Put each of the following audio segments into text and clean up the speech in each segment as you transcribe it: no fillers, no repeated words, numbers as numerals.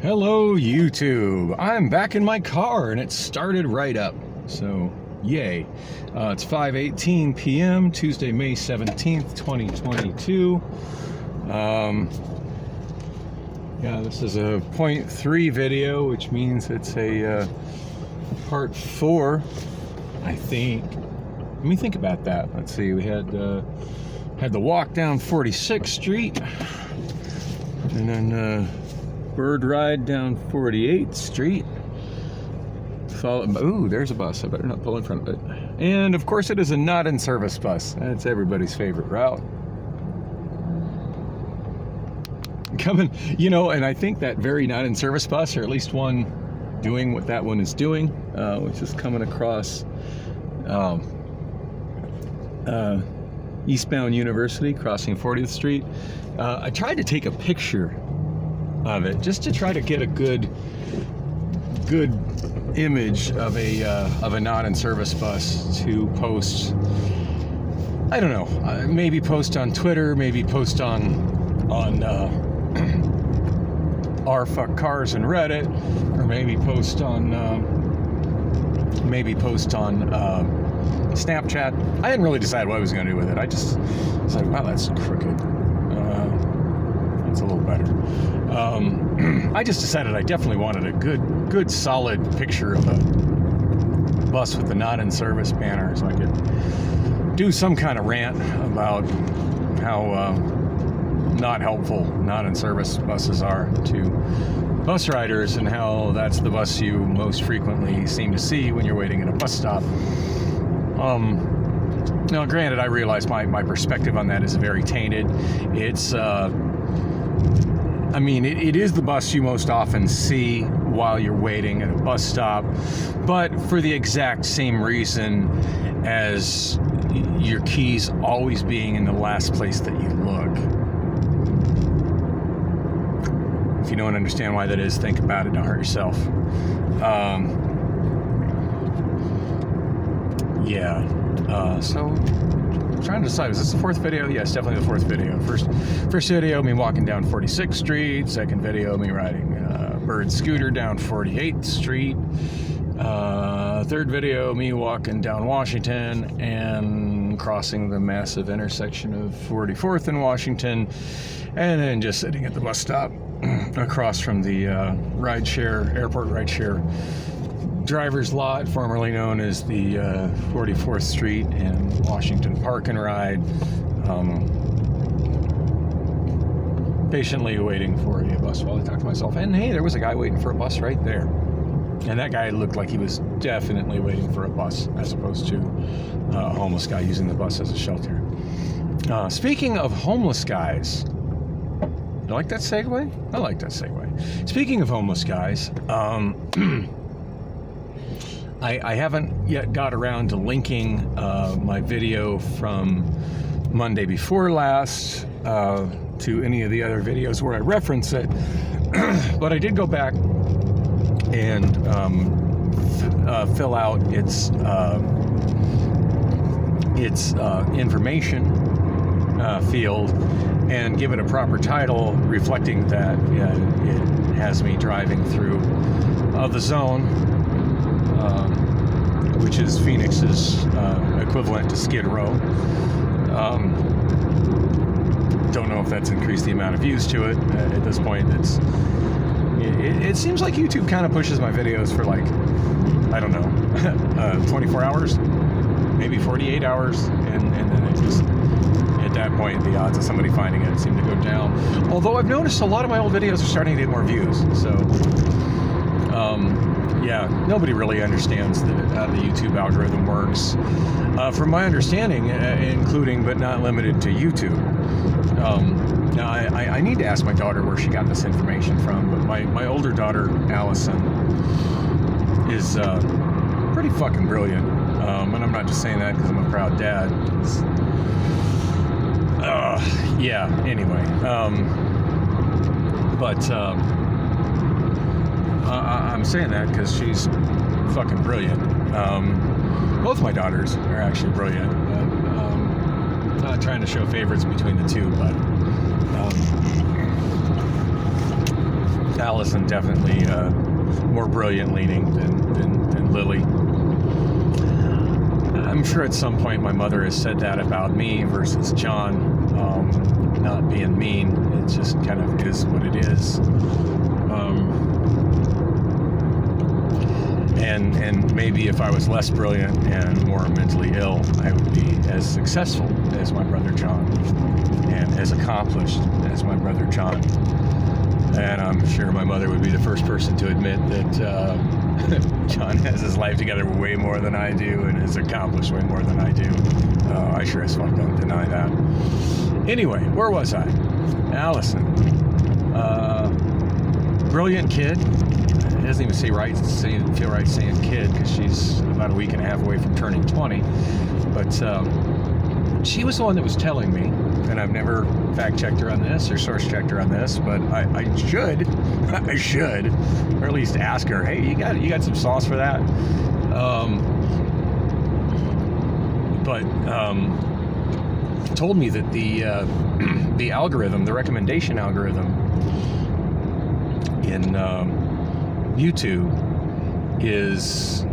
Hello YouTube. I'm back in my car and it started right up. So yay. It's 5:18 p.m. Tuesday, May 17th, 2022. Yeah, this is a .3 video, which means it's a part 4, I think. Let me think about that. Let's see. We had the walk down 46th Street, and then bird ride down 48th Street. Ooh, there's a bus. I better not pull in front of it. And of course, it is a not in service bus. That's everybody's favorite route. Coming, and I think that very not in service bus, or at least one doing what that one is doing, which is coming across eastbound University, crossing 40th Street. I tried to take a picture of it just to try to get a good image of a not in service bus to post. I don't know, maybe post on Twitter, maybe post on R Fuck Cars and Reddit, or maybe post on Snapchat. I hadn't really decided what I was going to do with it. I just was like, wow, that's crooked. That's a little better. I just decided I definitely wanted a good solid picture of a bus with the not in service banner, so I could do some kind of rant about how not helpful not in service buses are to bus riders, and how that's the bus you most frequently seem to see when you're waiting at a bus stop. Now, granted, I realize my perspective on that is very tainted. It's it is the bus you most often see while you're waiting at a bus stop, but for the exact same reason as your keys always being in the last place that you look. If you don't understand why that is, think about it, don't hurt yourself. So I'm trying to decide, is this the fourth video? Yes, definitely the fourth video. First video, me walking down 46th Street. Second video, me riding a bird scooter down 48th Street. Third video, me walking down Washington and crossing the massive intersection of 44th and Washington, and then just sitting at the bus stop across from the airport rideshare driver's lot, formerly known as the 44th Street and Washington Park and Ride, patiently waiting for a bus while I talk to myself. And hey, there was a guy waiting for a bus right there. And that guy looked like he was definitely waiting for a bus, as opposed to a homeless guy using the bus as a shelter. Speaking of homeless guys, you like that segue? I like that segue. Speaking of homeless guys, I haven't yet got around to linking my video from Monday before last to any of the other videos where I reference it, but I did go back and fill out its information field and give it a proper title reflecting that it has me driving through the zone, which is Phoenix's equivalent to Skid Row. Don't know if that's increased the amount of views to it. At this point, it seems like YouTube kind of pushes my videos for, like, I don't know, 24 hours, maybe 48 hours, and then it just, at that point, the odds of somebody finding it seem to go down. Although I've noticed a lot of my old videos are starting to get more views, so yeah, nobody really understands how the YouTube algorithm works. From my understanding, including but not limited to YouTube. Now, I need to ask my daughter where she got this information from, but my older daughter, Allison, is pretty fucking brilliant. And I'm not just saying that because I'm a proud dad. Anyway. I'm saying that because she's fucking brilliant. Both my daughters are actually brilliant. Not trying to show favorites between the two, but Allison definitely more brilliant leaning than Lily. I'm sure at some point my mother has said that about me versus John. Not being mean, it just kind of is what it is. And maybe if I was less brilliant and more mentally ill, I would be as successful as my brother John and as accomplished as my brother John. And I'm sure my mother would be the first person to admit that John has his life together way more than I do and has accomplished way more than I do. I sure as fuck don't deny that. Anyway, where was I? Allison. Brilliant kid. It doesn't even feel right saying kid because she's about a week and a half away from turning 20. But she was the one that was telling me, and I've never fact-checked her on this or source-checked her on this, but I should, or at least ask her, hey, you got some sauce for that? Told me that the algorithm, the recommendation algorithm in YouTube is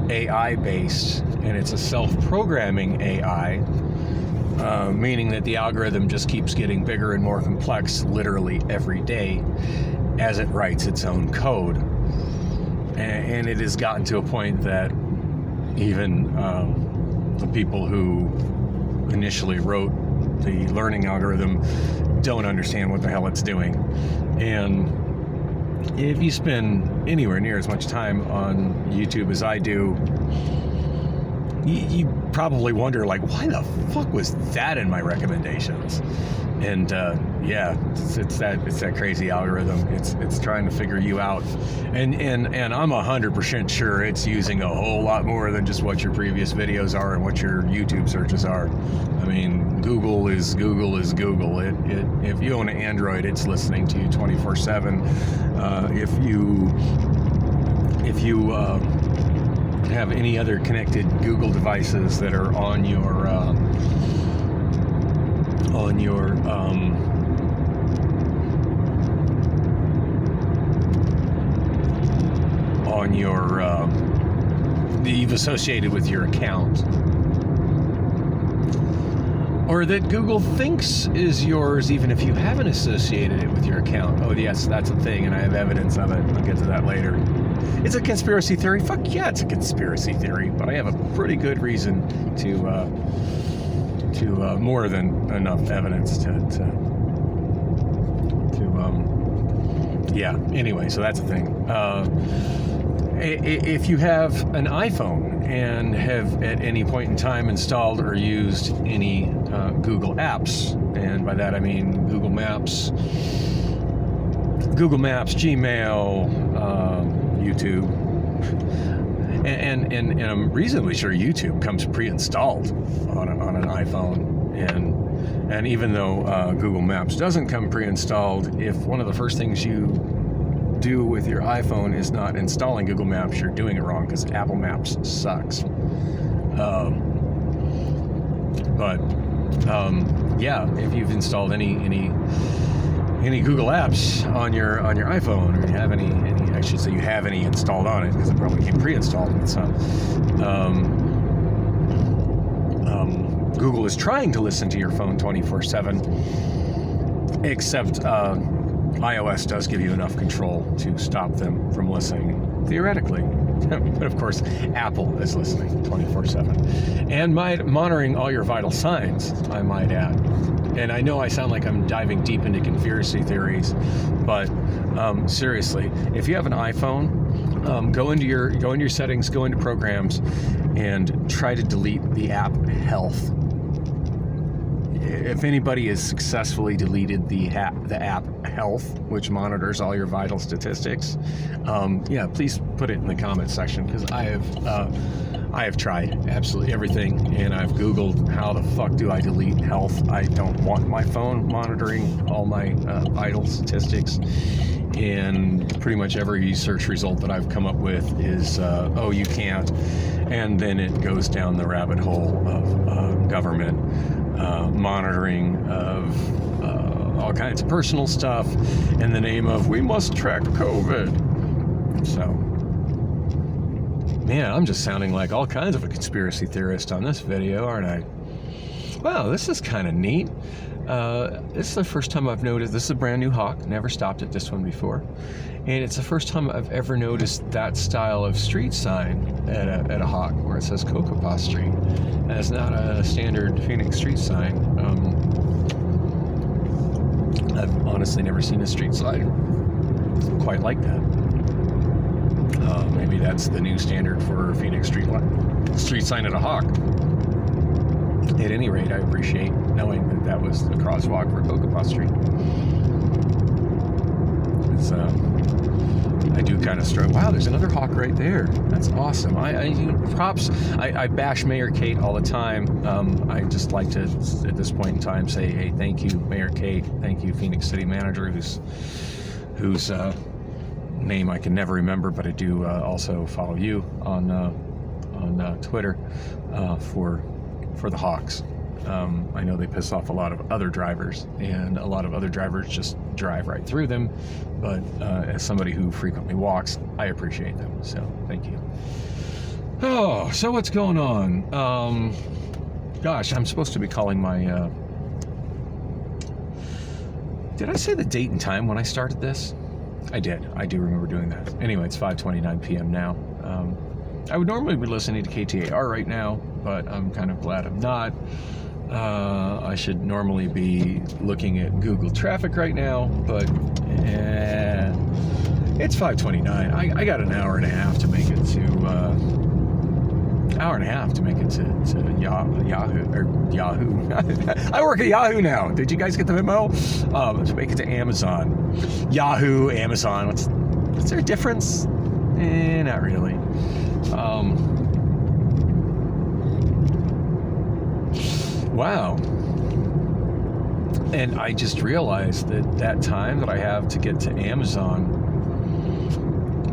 AI based, and it's a self-programming AI, meaning that the algorithm just keeps getting bigger and more complex literally every day as it writes its own code. And it has gotten to a point that even the people who initially wrote the learning algorithm don't understand what the hell it's doing. And if you spend anywhere near as much time on YouTube as I do, you probably wonder, like, why the fuck was that in my recommendations? And yeah, it's that crazy algorithm. It's trying to figure you out, and I'm 100% sure it's using a whole lot more than just what your previous videos are and what your YouTube searches are. I mean, Google is Google. If you own an Android, it's listening to you 24/7. If you have any other connected Google devices that are on your that you've associated with your account, or that Google thinks is yours even if you haven't associated it with your account. Oh yes, that's a thing, and I have evidence of it. I'll get to that later. It's a conspiracy theory. Fuck yeah, it's a conspiracy theory, but I have a pretty good reason to more than enough evidence to yeah. Anyway, so that's the thing. If you have an iPhone and have at any point in time installed or used any Google apps, and by that I mean Google Maps, Gmail, YouTube, and I'm reasonably sure YouTube comes pre-installed on an iPhone, and even though Google Maps doesn't come pre-installed, if one of the first things you do with your iPhone is not installing Google Maps, you're doing it wrong, because Apple Maps sucks. Yeah, if you've installed any Google apps on your iPhone, or you have any I should say you have any installed on it, because it probably came pre-installed with some. Google is trying to listen to your phone 24/7, except iOS does give you enough control to stop them from listening, theoretically. But of course, Apple is listening 24/7 and monitoring all your vital signs, I might add. And I know I sound like I'm diving deep into conspiracy theories, but seriously, if you have an iPhone, go into your settings, go into programs, and try to delete the app Health. If anybody has successfully deleted the app Health, which monitors all your vital statistics, yeah, please put it in the comments section, because I have tried absolutely everything, and I've Googled how the fuck do I delete Health. I don't want my phone monitoring all my vital statistics, and pretty much every search result that I've come up with is, oh, you can't, and then it goes down the rabbit hole of government monitoring of all kinds of personal stuff in the name of we must track COVID. So, man, I'm just sounding like all kinds of a conspiracy theorist on this video, aren't I? Wow, this is kind of neat. This is the first time I've noticed, this is a brand new Hawk, never stopped at this one before. And it's the first time I've ever noticed that style of street sign at a Hawk, where it says Kokopah Street. And it's not a standard Phoenix street sign. I've honestly never seen a street sign quite like that. Maybe that's the new standard for Phoenix street sign at a Hawk. At any rate, I appreciate knowing that that was the crosswalk for Kokopah Street. It's, I do kind of struggle. Wow, there's another Hawk right there. That's awesome. Props. I bash Mayor Kate all the time. I just like to, at this point in time, say, hey, thank you, Mayor Kate. Thank you, Phoenix City Manager, whose name I can never remember, but I do also follow you on Twitter for the Hawks. I know they piss off a lot of other drivers, and a lot of other drivers just drive right through them, but as somebody who frequently walks, I appreciate them, so thank you. Oh, so what's going on? Gosh, I'm supposed to be calling my... Did I say the date and time when I started this? I did. I do remember doing that. Anyway, it's 5:29 p.m. now. I would normally be listening to KTAR right now, but I'm kind of glad I'm not. I should normally be looking at Google traffic right now, but it's 5:29. I got an hour and a half to make it to Yahoo. I work at Yahoo now. Did you guys get the memo? To make it to Amazon. Yahoo, Amazon. What's there a difference? Not really. Wow. And I just realized that time that I have to get to Amazon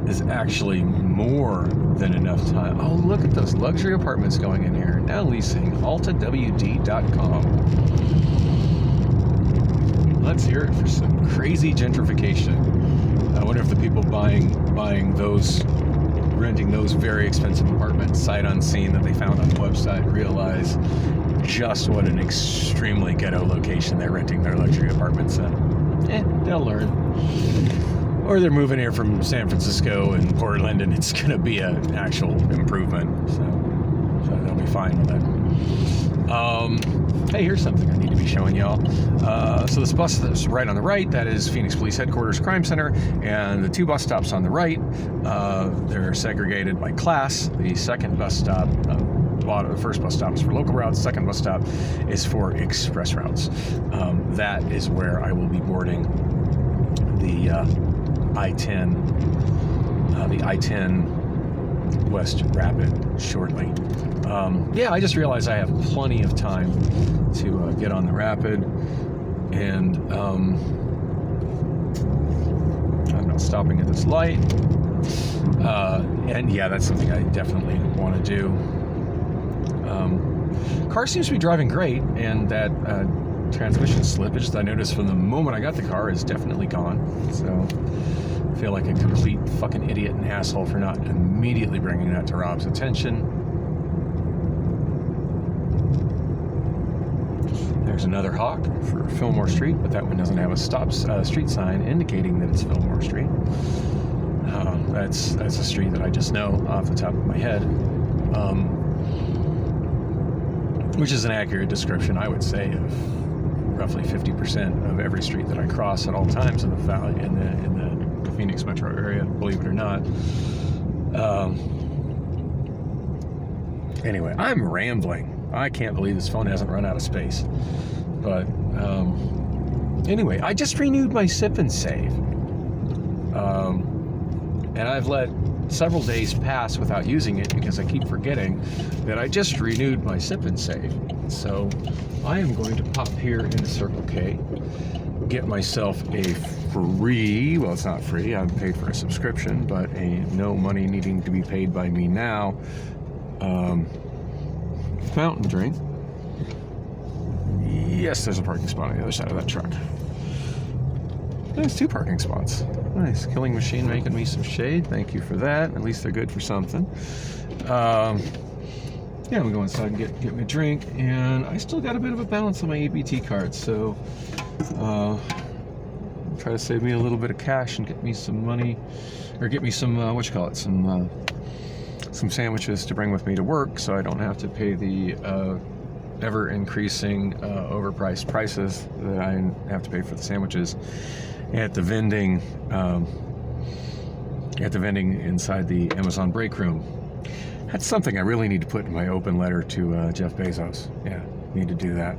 is actually more than enough time. Oh, look at those luxury apartments going in here. Now leasing, altawd.com. Let's hear it for some crazy gentrification. I wonder if the people renting those very expensive apartments sight unseen that they found on the website realize just what an extremely ghetto location they're renting their luxury apartments in. They'll learn. Or they're moving here from San Francisco and Portland, and it's going to be an actual improvement. So they'll be fine with it. Hey, here's something I need to be showing y'all. So this bus that's right on the right, that is Phoenix Police Headquarters Crime Center, and the two bus stops on the right, they're segregated by class. The second bus stop, the first bus stop is for local routes, the second bus stop is for express routes. That is where I will be boarding the I-10 West Rapid shortly. Yeah, I just realized I have plenty of time to get on the Rapid, and I'm not stopping at this light. And yeah, that's something I definitely want to do. Car seems to be driving great, and that transmission slippage that I noticed from the moment I got the car is definitely gone. So I feel like a complete fucking idiot and asshole for not immediately bringing that to Rob's attention. There's another Hawk for Fillmore Street, but that one doesn't have a street sign indicating that it's Fillmore Street. That's a street that I just know off the top of my head, which is an accurate description, I would say, of roughly 50% of every street that I cross at all times in the valley, in the Phoenix metro area, believe it or not. Anyway, I'm rambling. I can't believe this phone hasn't run out of space. But anyway, I just renewed my Sip and Save. And I've let several days pass without using it because I keep forgetting that I just renewed my Sip and Save. So I am going to pop here into Circle K, get myself a free, well, it's not free, I've paid for a subscription, but a no money needing to be paid by me now fountain drink. Yes, there's a parking spot on the other side of that truck. There's 2 parking spots. Nice. Killing Machine making me some shade. Thank you for that. At least they're good for something. Yeah, I'm gonna go inside and get me a drink, and I still got a bit of a balance on my EBT card, so try to save me a little bit of cash and get me some money, or get me some some sandwiches to bring with me to work, so I don't have to pay the ever increasing overpriced prices that I have to pay for the sandwiches at the vending inside the Amazon break room. That's something I really need to put in my open letter to Jeff Bezos. Yeah, need to do that.